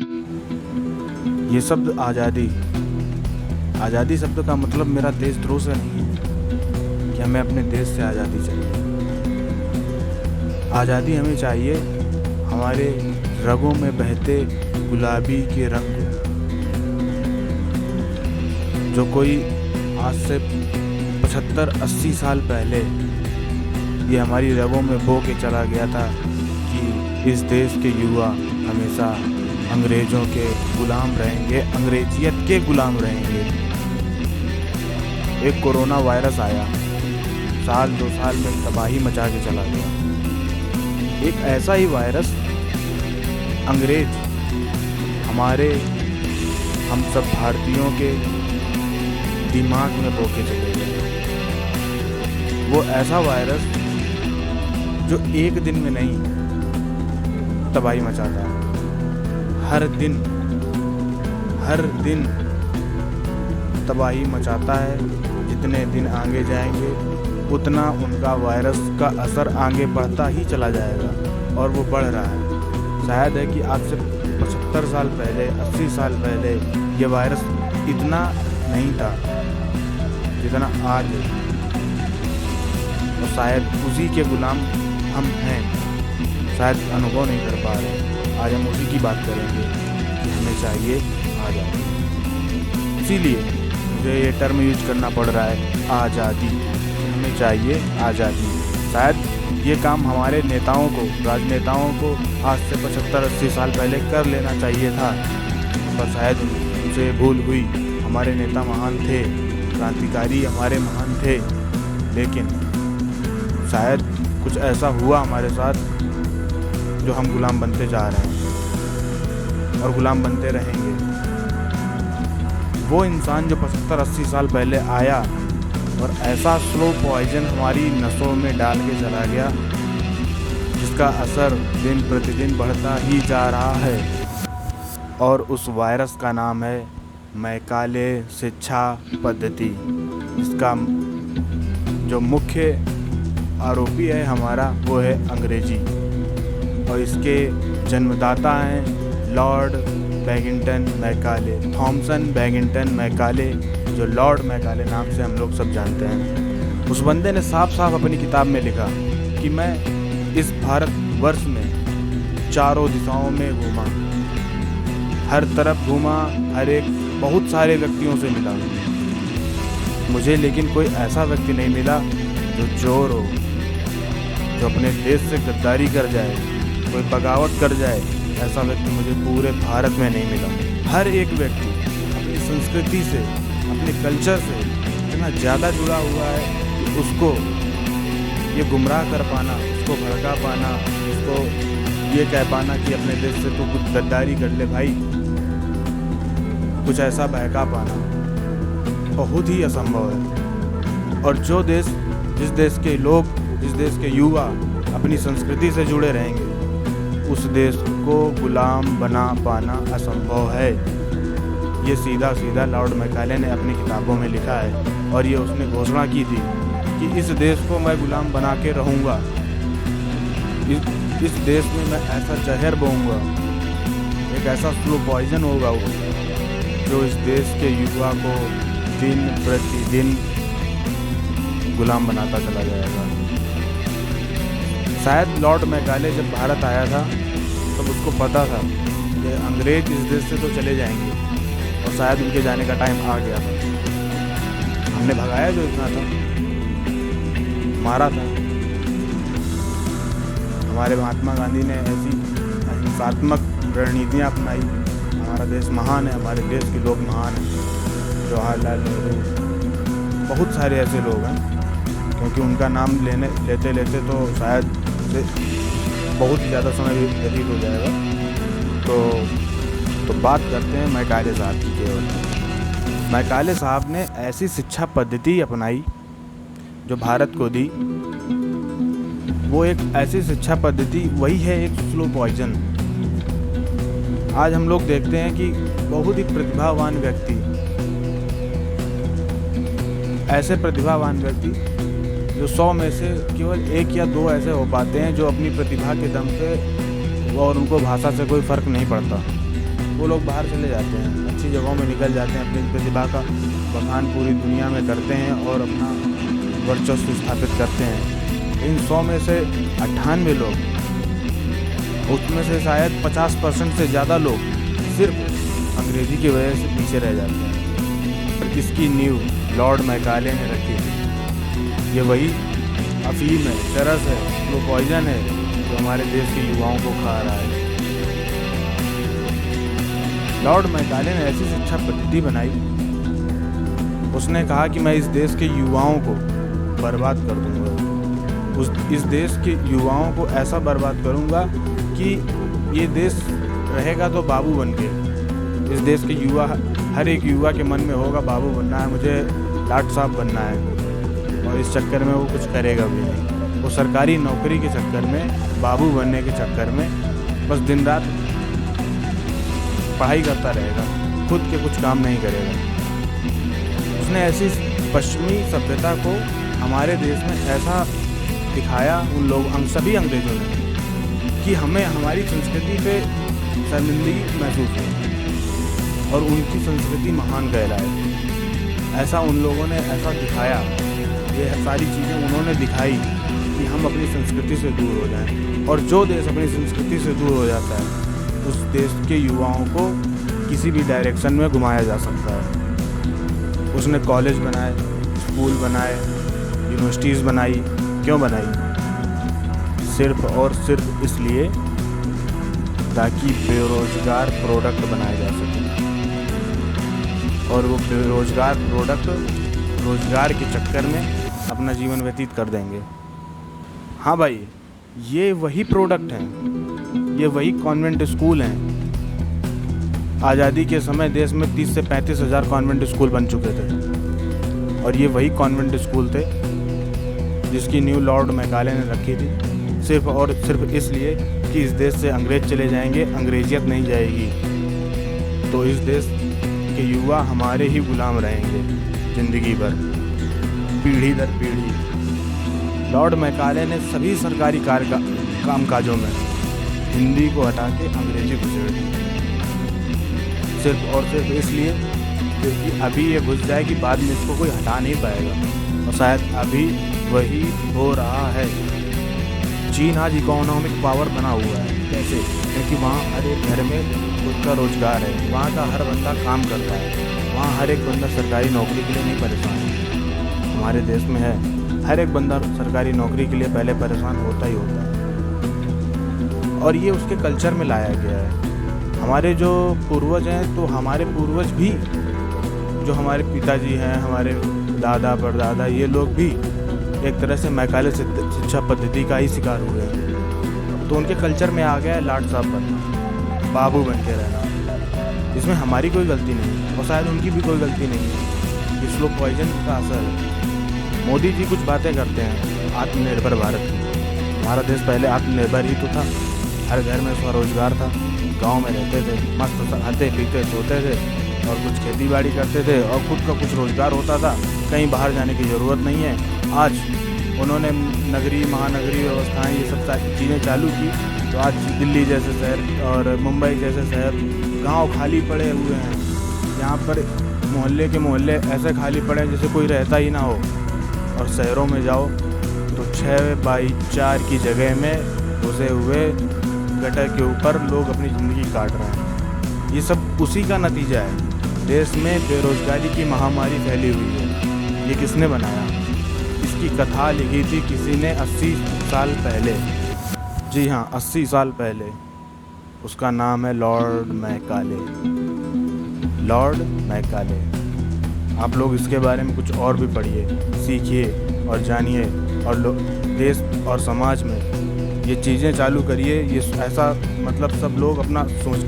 ये शब्द आज़ादी, आज़ादी शब्द का मतलब मेरा देशद्रोह से नहीं है कि हमें अपने देश से आज़ादी चाहिए। आज़ादी हमें चाहिए हमारे रगों में बहते गुलाबी के रंग को, जो कोई आज से 75-80 साल पहले ये हमारी रगों में बो के चला गया था कि इस देश के युवा हमेशा अंग्रेज़ों के गुलाम रहेंगे, अंग्रेजियत के गुलाम रहेंगे। एक कोरोना वायरस आया, 1-2 साल में तबाही मचा के चला गया। एक ऐसा ही वायरस अंग्रेज हम सब भारतीयों के दिमाग में बो के चले गए। वो ऐसा वायरस जो एक दिन में नहीं तबाही मचाता है, हर दिन तबाही मचाता है। जितने दिन आगे जाएंगे उतना उनका वायरस का असर आगे बढ़ता ही चला जाएगा और वो बढ़ रहा है। शायद है कि आज से 75 साल पहले, 80 साल पहले ये वायरस इतना नहीं था जितना आज है, और शायद उसी के गुलाम हम हैं, शायद अनुभव नहीं कर पा रहे। आज हम उसी की बात करेंगे कि हमें चाहिए आज़ादी। इसीलिए मुझे ये टर्म यूज करना पड़ रहा है, आज़ादी। हमें चाहिए आज़ादी। शायद ये काम हमारे नेताओं को, राजनेताओं को आज से 75-80 साल पहले कर लेना चाहिए था, पर शायद उनसे भूल हुई। हमारे नेता महान थे, क्रांतिकारी हमारे महान थे, लेकिन शायद कुछ ऐसा हुआ हमारे साथ जो हम गुलाम बनते जा रहे हैं और गुलाम बनते रहेंगे। वो इंसान जो 75-80 साल पहले आया और ऐसा स्लो पॉइजन हमारी नसों में डाल के चला गया, जिसका असर दिन प्रतिदिन बढ़ता ही जा रहा है, और उस वायरस का नाम है मैकाले शिक्षा पद्धति, जिसका जो मुख्य आरोपी है हमारा वो है अंग्रेजी, और इसके जन्मदाता हैं लॉर्ड बैगिंगटन मैकाले, थॉमसन बैगिंगटन मैकाले, जो लॉर्ड मैकाले नाम से हम लोग सब जानते हैं। उस बंदे ने साफ साफ अपनी किताब में लिखा कि मैं इस भारत वर्ष में चारों दिशाओं में घूमा, हर तरफ घूमा, हर एक बहुत सारे व्यक्तियों से मिला, मुझे लेकिन कोई ऐसा व्यक्ति नहीं मिला जो चोर हो, जो अपने देश से गद्दारी कर जाए, कोई बगावत कर जाए। ऐसा व्यक्ति मुझे पूरे भारत में नहीं मिला। हर एक व्यक्ति अपनी संस्कृति से, अपने कल्चर से इतना ज़्यादा जुड़ा हुआ है कि उसको ये गुमराह कर पाना, उसको भड़का पाना, उसको ये कह पाना कि अपने देश से तो कुछ गद्दारी कर ले भाई, कुछ ऐसा बहका पाना बहुत ही असंभव है। और जिस देश के लोग, जिस देश के युवा अपनी संस्कृति से जुड़े रहेंगे, उस देश को गुलाम बना पाना असंभव है। ये सीधा लॉर्ड मैकाले ने अपनी किताबों में लिखा है, और ये उसने घोषणा की थी कि इस देश को मैं गुलाम बना के रहूँगा। इस देश में मैं ऐसा जहर बोऊँगा, एक ऐसा स्लो पॉइजन होगा वो, जो इस देश के युवा को दिन प्रतिदिन गुलाम बनाता चला जाएगा। शायद लॉर्ड मैकाले जब भारत आया था तब उसको पता था कि अंग्रेज इस देश से तो चले जाएंगे, और शायद उनके जाने का टाइम आ गया था। हमने भगाया जो इतना था, मारा था। हमारे महात्मा गांधी ने ऐसी अहिंसात्मक रणनीतियाँ अपनाई। हमारा देश महान है, हमारे देश के लोग महान हैं, जवाहरलाल नेहरू, बहुत सारे ऐसे लोग हैं, क्योंकि उनका नाम लेते लेते तो शायद बहुत ही ज़्यादा समय व्यतीत हो जाएगा। तो बात करते हैं मैकाले साहब की। केवल मैकाले साहब ने ऐसी शिक्षा पद्धति अपनाई जो भारत को दी। वो एक ऐसी शिक्षा पद्धति, वही है एक स्लो पॉइजन। आज हम लोग देखते हैं कि बहुत ही प्रतिभावान व्यक्ति, ऐसे प्रतिभावान व्यक्ति जो 100 में से केवल 1 या 2 ऐसे हो पाते हैं जो अपनी प्रतिभा के दम पे, और उनको भाषा से कोई फ़र्क नहीं पड़ता, वो लोग बाहर चले जाते हैं, अच्छी जगहों में निकल जाते हैं, अपनी प्रतिभा का बखान पूरी दुनिया में करते हैं और अपना वर्चस्व स्थापित करते हैं। इन 100 में से 98 लोग, उसमें से शायद 50% से ज़्यादा लोग सिर्फ अंग्रेज़ी की वजह से पीछे रह जाते हैं। और इसकी नींव लॉर्ड मैकाले ने रखी थी। ये वही अफीम है, चरस है, वो पॉइजन है जो हमारे देश के युवाओं को खा रहा है। लॉर्ड मैकाले ने ऐसी शिक्षा पद्धति बनाई, उसने कहा कि मैं इस देश के युवाओं को बर्बाद कर दूंगा, इस देश के युवाओं को ऐसा बर्बाद करूंगा कि ये देश रहेगा तो बाबू बन के। इस देश के युवा, हर एक युवा के मन में होगा बाबू बनना है, मुझे लाट साहब बनना है, और इस चक्कर में वो कुछ करेगा भी नहीं। वो सरकारी नौकरी के चक्कर में, बाबू बनने के चक्कर में बस दिन रात पढ़ाई करता रहेगा, खुद के कुछ काम नहीं करेगा। उसने ऐसी पश्चिमी सभ्यता को हमारे देश में ऐसा दिखाया, उन लोग सभी अंग्रेजों ने, कि हमें हमारी संस्कृति पे शर्मिंदगी महसूस हुई और उनकी संस्कृति महान कहलाए। ऐसा उन लोगों ने ऐसा दिखाया, ये सारी चीज़ें उन्होंने दिखाई कि हम अपनी संस्कृति से दूर हो जाएं। और जो देश अपनी संस्कृति से दूर हो जाता है, उस देश के युवाओं को किसी भी डायरेक्शन में घुमाया जा सकता है। उसने कॉलेज बनाए, स्कूल बनाए, यूनिवर्सिटीज़ बनाई। क्यों बनाई? सिर्फ और सिर्फ इसलिए ताकि बेरोजगार प्रोडक्ट बनाए जा सके, और वो बेरोजगार प्रोडक्ट रोजगार के चक्कर में अपना जीवन व्यतीत कर देंगे। हाँ भाई, ये वही प्रोडक्ट हैं, ये वही कॉन्वेंट स्कूल हैं। आज़ादी के समय देश में 30 से 35 हज़ार कॉन्वेंट स्कूल बन चुके थे, और ये वही कॉन्वेंट स्कूल थे जिसकी नींव लॉर्ड मैकाले ने रखी थी, सिर्फ और सिर्फ इसलिए कि इस देश से अंग्रेज चले जाएंगे, अंग्रेजियत नहीं जाएगी, तो इस देश के युवा हमारे ही गुलाम रहेंगे ज़िंदगी भर, पीढ़ी दर पीढ़ी। लॉर्ड मैकाले ने सभी सरकारी कामकाजों में हिंदी को हटा के अंग्रेजी घुसेड़ दी, सिर्फ और सिर्फ इसलिए क्योंकि अभी ये घुस जाए कि बाद में इसको कोई हटा नहीं पाएगा, और शायद अभी वही हो रहा है। चीन आज इकोनॉमिक पावर बना हुआ है। कैसे? क्योंकि वहाँ हर एक घर में खुद का रोजगार है, वहाँ का हर बंदा काम करता है, वहाँ हर एक बंदा सरकारी नौकरी के लिए नहीं परेशान है। हमारे देश में है, हर एक बंदा सरकारी नौकरी के लिए पहले परेशान होता ही होता है, और ये उसके कल्चर में लाया गया है। हमारे जो पूर्वज हैं, तो हमारे पूर्वज भी, जो हमारे पिताजी हैं, हमारे दादा परदादा, ये लोग भी एक तरह से मैकाले शिक्षा पद्धति का ही शिकार हुए हैं। तो उनके कल्चर में आ गया है लाट साहब बनना, बाबू बन के रहना। इसमें हमारी कोई गलती नहीं, और शायद उनकी भी कोई गलती नहीं है। स्लो पॉइजन का असर है। मोदी जी कुछ बातें करते हैं आत्मनिर्भर भारत की। हमारा देश पहले आत्मनिर्भर ही तो था, हर घर में स्वरोजगार था, गाँव में रहते थे, मस्त खाते पीते सोते थे, और कुछ खेती बाड़ी करते थे, और खुद का कुछ रोजगार होता था, कहीं बाहर जाने की ज़रूरत नहीं है। आज उन्होंने नगरी महानगरी व्यवस्थाएं, ये सब चीज़ें चालू की, तो आज दिल्ली जैसे शहर और मुंबई जैसे शहर, गांव खाली पड़े हुए हैं। यहाँ पर मोहल्ले के मोहल्ले ऐसे खाली पड़े हैं जैसे कोई रहता ही ना हो। और शहरों में जाओ तो 6x4 की जगह में घुसे हुए गटर के ऊपर लोग अपनी ज़िंदगी काट रहे हैं। ये सब उसी का नतीजा है। देश में बेरोजगारी की महामारी फैली हुई है। ये किसने बनाया? इसकी कथा लिखी थी किसी ने 80 साल पहले। जी हाँ, 80 साल पहले। उसका नाम है लॉर्ड मैकाले। Lord Macaulay. आप लोग इसके बारे में कुछ और भी पढ़िए, सीखिए और जानिए, और देश और समाज में ये चीज़ें चालू करिए। ये ऐसा मतलब सब लोग अपना सोच,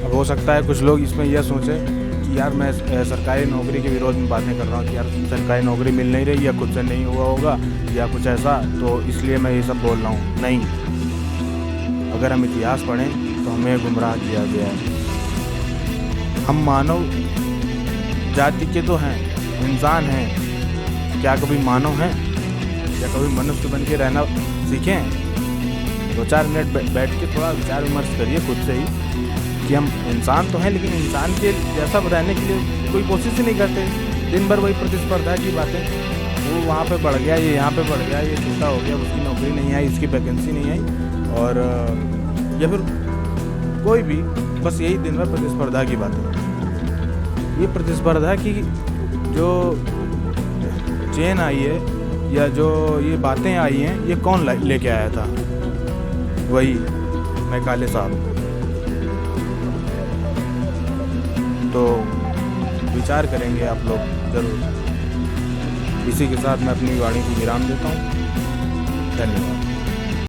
अब हो सकता है कुछ लोग इसमें यह सोचें कि यार मैं सरकारी नौकरी के विरोध में बातें कर रहा हूँ कि यार सरकारी नौकरी मिल नहीं रही, या खुद से नहीं हुआ होगा, या कुछ ऐसा, तो इसलिए मैं ये सब बोल रहा हूँ। नहीं, अगर हम इतिहास पढ़ें तो हमें गुमराह किया गया है। हम मानव जाति के तो हैं, इंसान हैं, क्या कभी मानव हैं? या कभी मनुष्य बन के रहना सीखें? 2-4 मिनट बैठ के थोड़ा विचार विमर्श करिए खुद से ही कि हम इंसान तो हैं, लेकिन इंसान के जैसा रहने के लिए कोई कोशिश ही नहीं करते। दिन भर वही प्रतिस्पर्धा की बातें, वो वहाँ पे बढ़ गया, ये यहाँ पे बढ़ गया, ये छोटा हो गया, उसकी नौकरी नहीं आई, इसकी वैकेंसी नहीं आई, और या फिर कोई भी, बस यही दिन भर प्रतिस्पर्धा की बातें। ये प्रतिस्पर्धा की जो चेन आई है या जो ये बातें आई हैं, ये कौन लेके आया था? वही मैकाले साहब। तो विचार करेंगे आप लोग ज़रूर। इसी के साथ मैं अपनी वाणी को विराम देता हूँ। धन्यवाद।